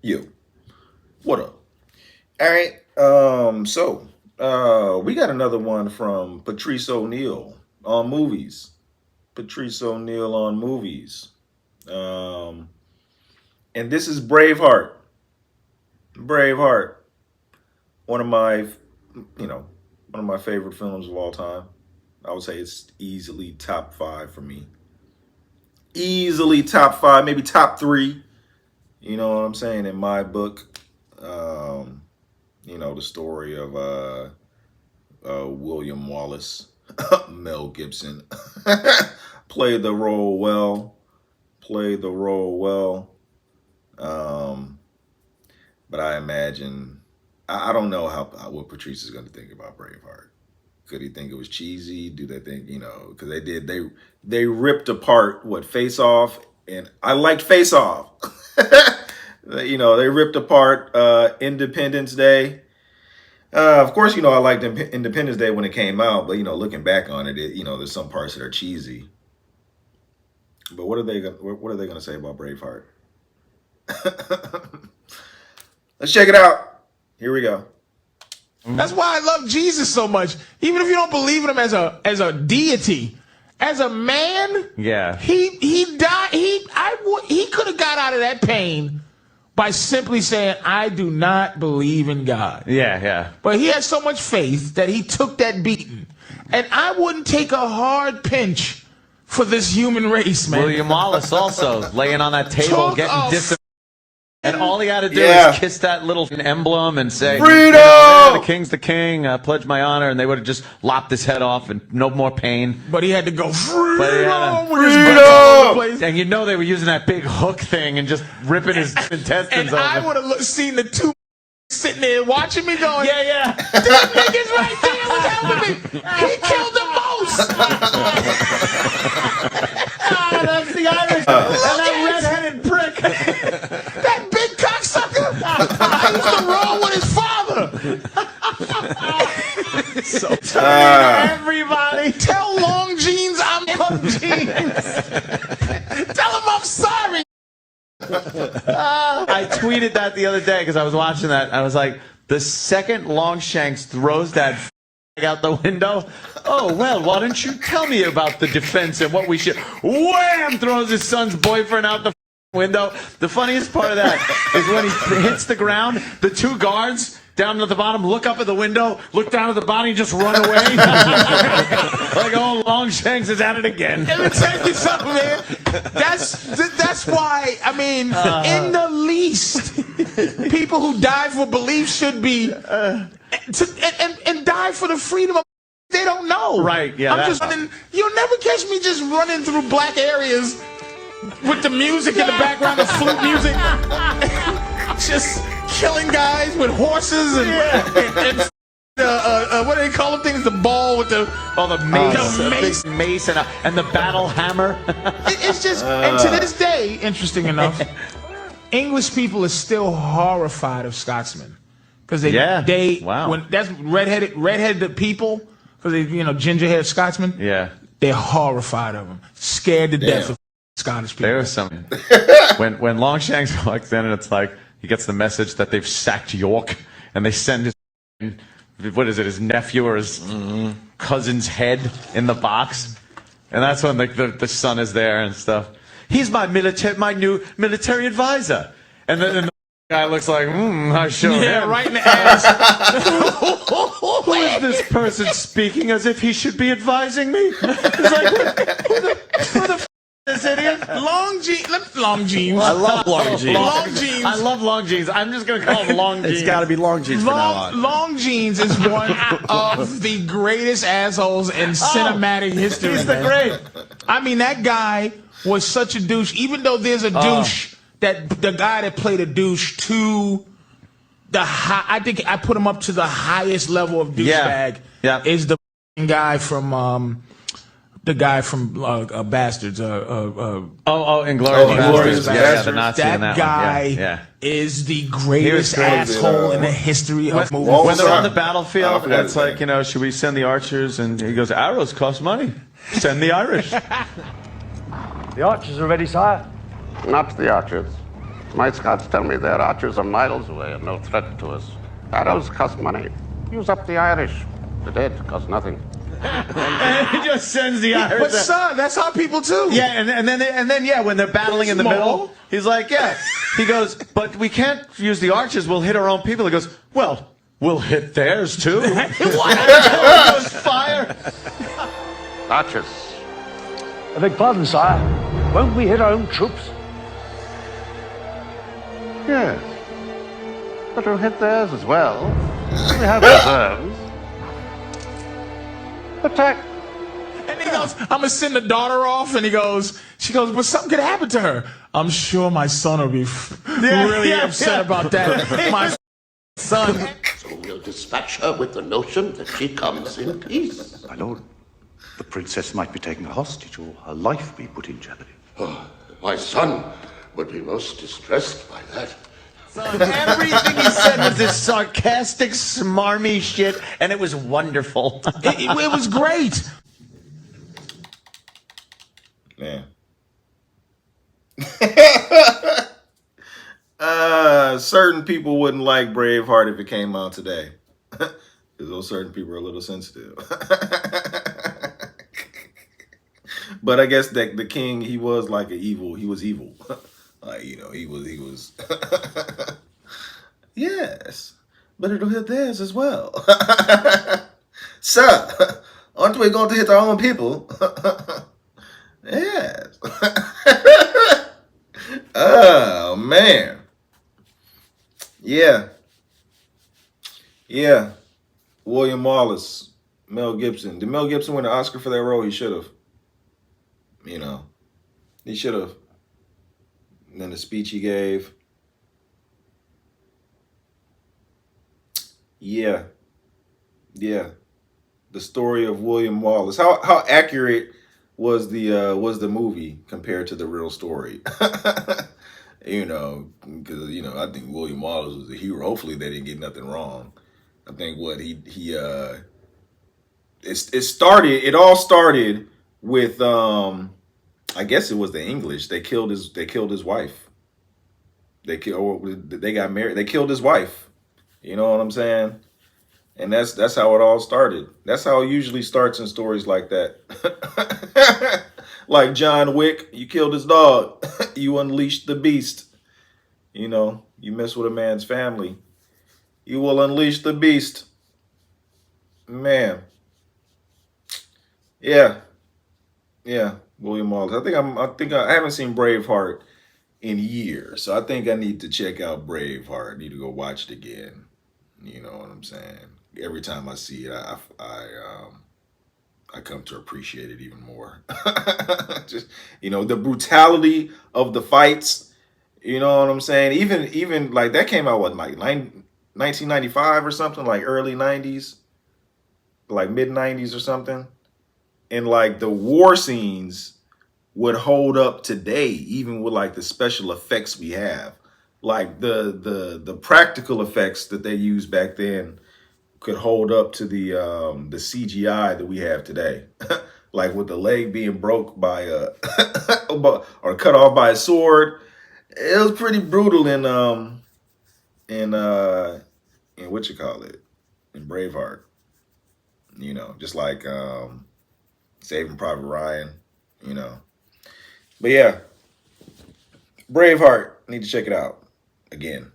You. What up? All right. We got another one from Patrice O'Neill on movies. Patrice O'Neill on movies. Um, and this is Braveheart. Braveheart. One of my, you know, one of my favorite films of all time. I would say it's easily top five for me. Easily top five, maybe top three. You know what I'm saying? In my book, um, the story of William Wallace, Mel Gibson, played the role well, played the role well. Um, but I imagine I don't know what Patrice is going to think about Braveheart. Could he think it was cheesy? Do they think because they ripped apart what Face Off, and I liked Face Off. They ripped apart Independence Day. Of course, I liked Independence Day when it came out, but looking back on it, there's some parts that are cheesy. But what are they gonna say about Braveheart? Let's check it out. Here we go. That's why I love Jesus so much. Even if you don't believe in him as a deity, as a man, yeah, he died. He could have got out of that pain by simply saying, "I do not believe in God." Yeah. But he had so much faith that he took that beating. And I wouldn't take a hard pinch for this human race, man. William Wallace also laying on that table, getting dis. And all he had to do Yeah. is kiss that little emblem and say, "Freedom! Yeah, the king's the king. I pledge my honor." And they would have just lopped his head off and no more pain. But he had to go, "Freedom!" But with his breath all over the place. And they were using that big hook thing and just ripping his intestines And open. I would have seen the two sitting there watching me going, Yeah. "Them niggas right there was helping me. He killed the most." That's the Irish. And that red-headed prick. That big cocksucker. I used to roll with his father. So everybody. Tell Long Jeans I'm Long Jeans. Tell him I'm sorry. I tweeted that the other day because I was watching that. I was like, the second Longshanks throws that out the window, "Oh, well, why don't you tell me about the defense and what we should..." Wham! Throws his son's boyfriend out the window. The funniest part of that is when he hits the ground, the two guards down at the bottom look up at the window, look down at the body, and just run away. Like, oh, Longshanks is at it again. Let me tell you something, man. That's why, I mean, in the least, people who die for belief should be and die for the freedom of they don't know. Right, yeah. I'm just running. You'll never catch me just running through black areas with the music in the background, the flute music, just killing guys with horses and what do they call them things? The ball with the mace, the mace. big mace and the battle hammer. It's just, and to this day, interesting enough, English people are still horrified of Scotsmen because wow. when that's redheaded people because they ginger-haired Scotsmen. Yeah, they're horrified of them, scared to death of Scottish people. There's some when Longshanks walks in and it's like he gets the message that they've sacked York and they send his nephew or his cousin's head in the box, and that's when the son is there and stuff. He's my new military advisor, and then the guy looks like, I show him. Right in the ass. Who is this person speaking as if he should be advising me? It's like, who the this idiot? Long jeans. I love long jeans. Long jeans. I love long jeans. I'm just gonna call them long jeans. It's got to be long jeans from now on. Long Jeans is one of the greatest assholes in cinematic history. He's the great. I mean, that guy was such a douche. Even though there's a douche, that the guy that played a douche to the high, I think I put him up to the highest level of douchebag. Yeah. Is the guy from Bastards. Inglourious Inglourious Basterds. Yeah, the Nazi that in that guy one. Yeah. is the greatest great. asshole in the history of movies. When they're on the battlefield, I forgot it's his like, name. should we send the archers? And he goes, arrows cost money. Send the Irish. The archers are ready, sire. Not the archers. My scouts tell me their archers are miles away and no threat to us. Arrows cost money. Use up the Irish. The dead cost nothing. And he just sends the Irish. But son, that's our people too. Yeah, and then yeah, when they're battling in the Small. middle, he's like, yeah. He goes, but we can't use the archers. We'll hit our own people. He goes, well, we'll hit theirs too. What? Goes fire. Archers. I beg pardon, sire. Won't we hit our own troops? Yes. But we'll hit theirs as well. We have reserves. Attack. And he goes, I'm gonna send the daughter off, and she goes, but something could happen to her. I'm sure my son will be really upset about that. My son. So we'll dispatch her with the notion that she comes in peace. My lord, the princess might be taken hostage or her life be put in jeopardy. Oh, my son would be most distressed by that. Everything he said was this sarcastic, smarmy shit, and it was wonderful. It was great. Man. Certain people wouldn't like Braveheart if it came out today. Because those certain people are a little sensitive. But I guess that the king, he was like he was evil. Like, you know, he was yes, but it'll hit theirs as well. Sir, aren't we going to hit our own people? Yes. Oh, man. Yeah. Yeah. William Wallace, Mel Gibson. Did Mel Gibson win an Oscar for that role? He should have. You know, he should have. And then the speech he gave. Yeah. Yeah. The story of William Wallace. How accurate was the movie compared to the real story? You know, because I think William Wallace was a hero. Hopefully they didn't get nothing wrong. I think it all started with I guess it was the English. They killed his wife. They got married. They killed his wife. You know what I'm saying? And that's how it all started. That's how it usually starts in stories like that. Like John Wick, you killed his dog. You unleashed the beast. You know, you mess with a man's family, you will unleash the beast. Man. Yeah. Yeah. William Wallace. I haven't seen Braveheart in years. So I think I need to check out Braveheart. I need to go watch it again. You know what I'm saying? Every time I see it, I come to appreciate it even more. Just, the brutality of the fights, you know what I'm saying? Even like that came out, what, like 1995 or something, like early 90s, like mid 90s or something. And like the war scenes would hold up today, even with like the special effects we have. Like the practical effects that they used back then could hold up to the CGI that we have today. Like with the leg being broke by or cut off by a sword. It was pretty brutal in what you call it, in Braveheart. Just like Saving Private Ryan, But yeah, Braveheart, need to check it out again.